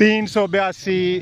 382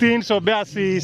382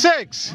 6.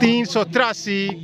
383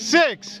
6.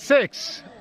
6.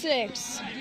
6.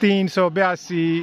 382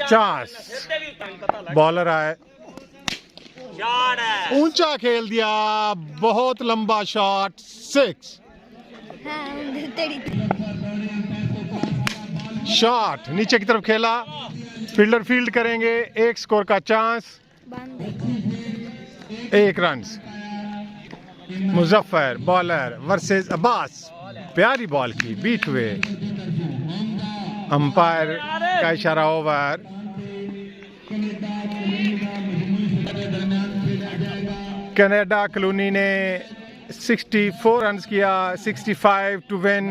chance, bowler आए, ऊंचा खेल दिया, बहुत लंबा शॉट, 6 शॉट नीचे की तरफ खेला, फील्डर फील्ड करेंगे, 1 स्कोर का chance, 1 run. Muzaffar bowler versus Abbas, प्यारी बॉल की, बीट हुए, अंपायर का इशारा, ओवर। कनाडा कॉलोनी ने 64 रन किया, 65 टू विन।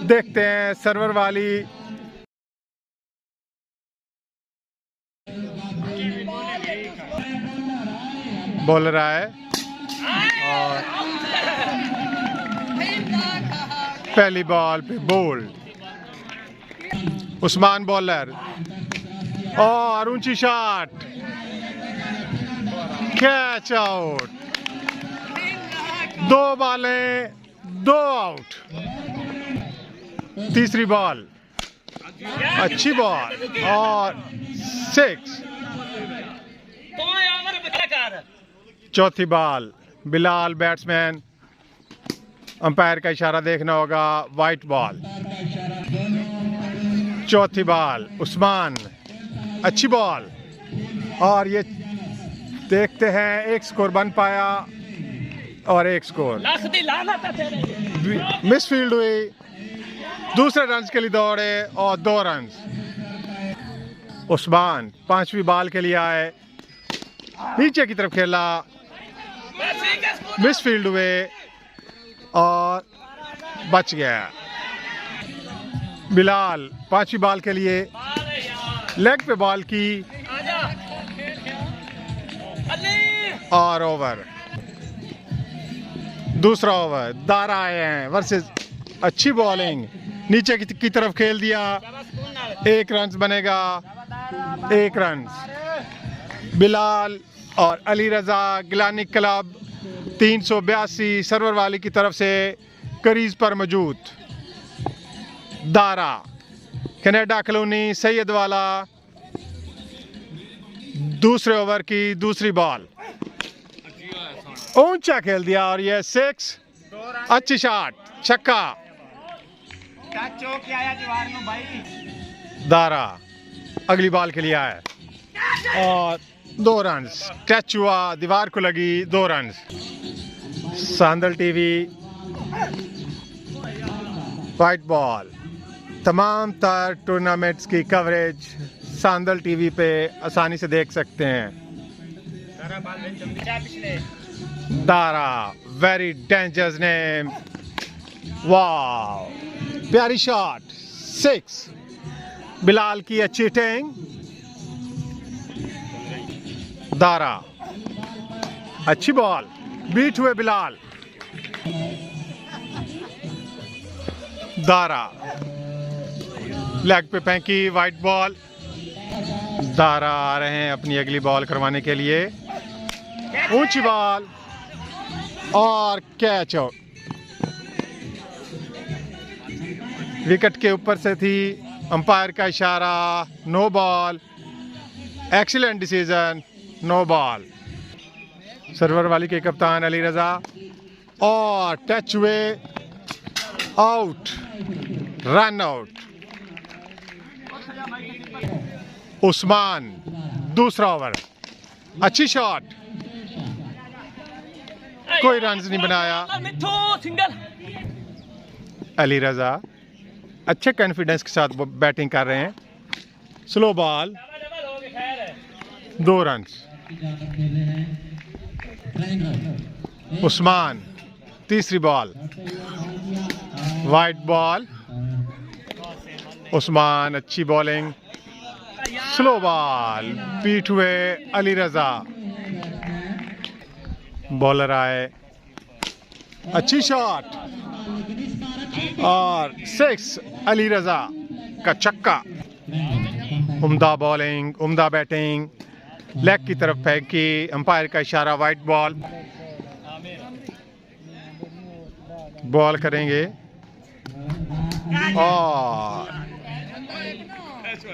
देखते हैं सर्वर वाली, बॉलर आए और पहली बॉल पे बोल्ड, उस्मान बॉलर और ऊंची शॉट, कैच आउट, 2 बॉलें 2 आउट। तीसरी बॉल, अच्छी बॉल और 6। चौथी बॉल, बिलाल बैट्समैन, अंपायर का इशारा देखना होगा, वाइट बॉल। चौथी बॉल, उस्मान, अच्छी बॉल, और ये देखते हैं 1 स्कोर बन पाया और 1 स्कोर मिस फील्ड हुई, दूसरे रन के लिए दौड़े और 2 रन। उस्मान 5वीं बॉल के लिए आए, नीचे की तरफ खेला, मिस फील्ड हुए और बच गया। बिलाल 5वीं बॉल के लिए लेग पे बॉल की और ओवर। दूसरा ओवर, दारा आए हैं वर्सेस, अच्छी बॉलिंग, नीचे की तरफ खेल दिया, 1 रन बनेगा, 1 रन। बिलाल और अली रजा गिलानी क्लब 382 सर्वर वाली की तरफ से करीज पर मौजूद। दारा कनाडा कॉलोनी सैयद वाला, दूसरे ओवर की दूसरी बॉल, ऊंचा खेल दिया और ये 6, अच्छी शॉट, छक्का। दारा अगली बॉल के लिए आए और 2 रन, टच हुआ, दीवार को लगी, 2 run. Sandal TV, white ball, तमाम तर टूर्नामेंट्स की कवरेज सांदल टीवी पे आसानी से देख सकते हैं। दारा, वेरी डेंजरस नेम, वाव, प्यारी शॉट, 6। बिलाल की अच्छी हिटिंग, दारा, अच्छी बॉल, बीट हुए बिलाल। दारा लेग पे फेंकी, वाइट बॉल। दारा आ रहे हैं अपनी अगली बॉल करवाने के लिए, ऊंची बॉल और कैच आउट। विकेट के ऊपर से थी, अंपायर का इशारा, no ball, excellent decision, no ball. सर्वर वाली के कप्तान अली रजा और टच हुए, आउट, रन आउट। उस्मान दूसरा ओवर, अच्छी शॉट, कोई रन नहीं बनाया। अली रजा अच्छे कॉन्फिडेंस के साथ बैटिंग कर रहे हैं, स्लो बॉल, 2 रन। उस्मान तीसरी बॉल, वाइट बॉल, उस्मान अच्छी बॉलिंग, स्लो बॉल, बीट हुए अली रजा। बॉलर आए, अच्छी शॉट और 6, अली रजा का छक्का। उम्दा बॉलिंग, उम्दा बैटिंग, लेग की तरफ फेंकी, अंपायर का इशारा, वाइट बॉल। बॉल करेंगे और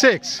6,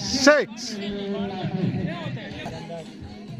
6.